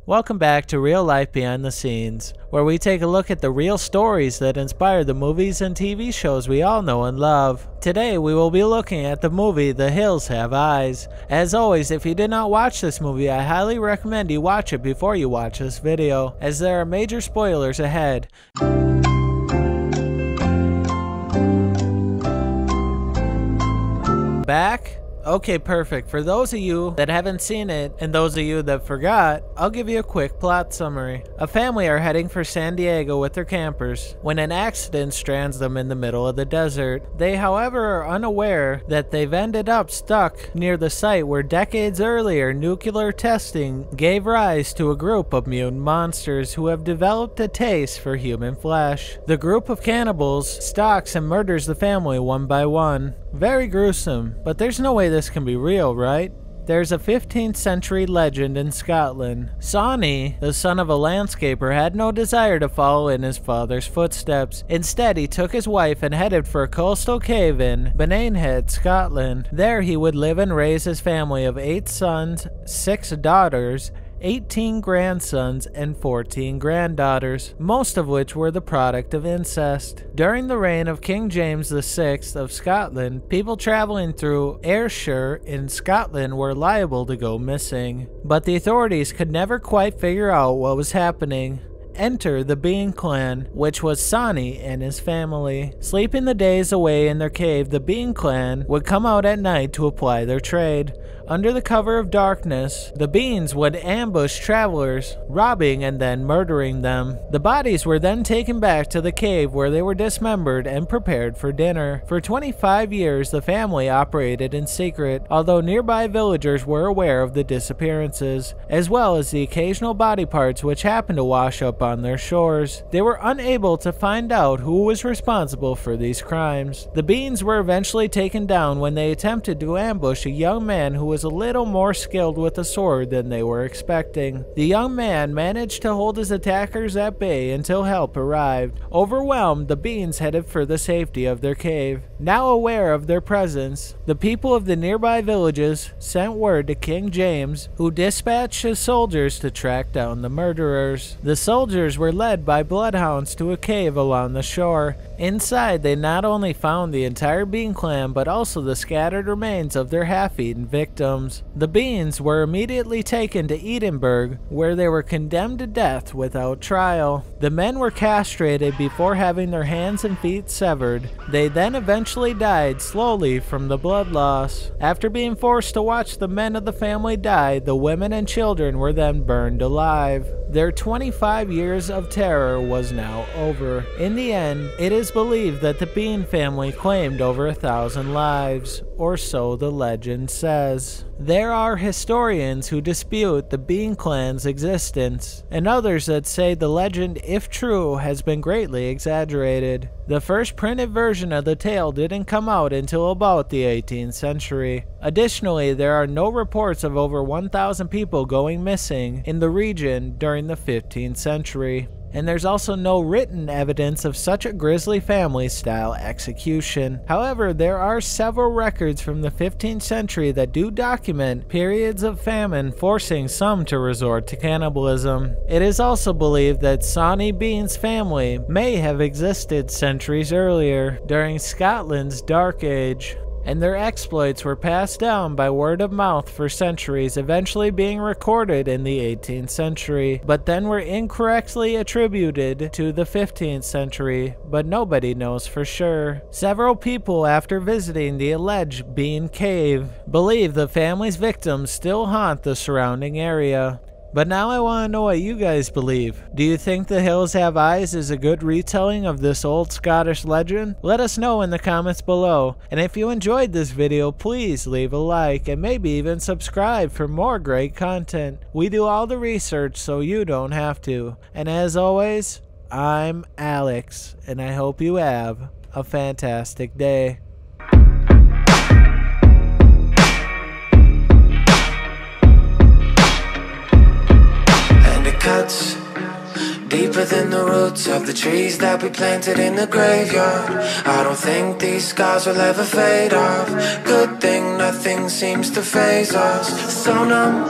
Welcome back to Real Life Behind the Scenes, where we take a look at the real stories that inspire the movies and TV shows we all know and love. Today we will be looking at the movie The Hills Have Eyes. As always, if you did not watch this movie, I highly recommend you watch it before you watch this video, as there are major spoilers ahead. Back? Okay, perfect. For those of you that haven't seen it, and those of you that forgot, I'll give you a quick plot summary. A family are heading for San Diego with their campers when an accident strands them in the middle of the desert. They, however, are unaware that they've ended up stuck near the site where decades earlier nuclear testing gave rise to a group of mutant monsters who have developed a taste for human flesh. The group of cannibals stalks and murders the family one by one. Very gruesome, but there's no way this can be real, right? There's a 15th century legend in Scotland. Sawney, the son of a landscaper, had no desire to follow in his father's footsteps. Instead, he took his wife and headed for a coastal cave in Benenhead, Scotland. There he would live and raise his family of 8 sons, 6 daughters, 18 grandsons, and 14 granddaughters, most of which were the product of incest. During the reign of King James VI of Scotland, people traveling through Ayrshire in Scotland were liable to go missing, but the authorities could never quite figure out what was happening. Enter the Bean Clan, which was Sawney and his family. Sleeping the days away in their cave, the Bean Clan would come out at night to apply their trade. Under the cover of darkness, the Beans would ambush travelers, robbing and then murdering them. The bodies were then taken back to the cave where they were dismembered and prepared for dinner. For 25 years, the family operated in secret, although nearby villagers were aware of the disappearances, as well as the occasional body parts which happened to wash up on their shores. They were unable to find out who was responsible for these crimes. The Beans were eventually taken down when they attempted to ambush a young man who was a little more skilled with a sword than they were expecting. The young man managed to hold his attackers at bay until help arrived. Overwhelmed, the Beans headed for the safety of their cave. Now aware of their presence, the people of the nearby villages sent word to King James, who dispatched his soldiers to track down the murderers. The soldiers were led by bloodhounds to a cave along the shore. Inside, they not only found the entire Bean Clan, but also the scattered remains of their half-eaten victims. The Beans were immediately taken to Edinburgh, where they were condemned to death without trial. The men were castrated before having their hands and feet severed. They then eventually died slowly from the blood loss. After being forced to watch the men of the family die, the women and children were then burned alive. Their 25 years of terror was now over. In the end, it is believed that the Bean family claimed over 1,000 lives, or so the legend says. There are historians who dispute the Bean Clan's existence, and others that say the legend, if true, has been greatly exaggerated. The first printed version of the tale didn't come out until about the 18th century. Additionally, there are no reports of over 1,000 people going missing in the region during the 15th century. And there's also no written evidence of such a grisly family-style execution. However, there are several records from the 15th century that do document periods of famine forcing some to resort to cannibalism. It is also believed that Sawney Bean's family may have existed centuries earlier, during Scotland's Dark Age, and their exploits were passed down by word of mouth for centuries, eventually being recorded in the 18th century, but then were incorrectly attributed to the 15th century, but nobody knows for sure. Several people, after visiting the alleged Bean Cave, believe the family's victims still haunt the surrounding area. But now I want to know what you guys believe. Do you think The Hills Have Eyes is a good retelling of this old Scottish legend? Let us know in the comments below. And if you enjoyed this video, please leave a like and maybe even subscribe for more great content. We do all the research so you don't have to. And as always, I'm Alex, and I hope you have a fantastic day. Cuts deeper than the roots of the trees that we planted in the graveyard. I don't think these scars will ever fade off. Good thing nothing seems to faze us. So numb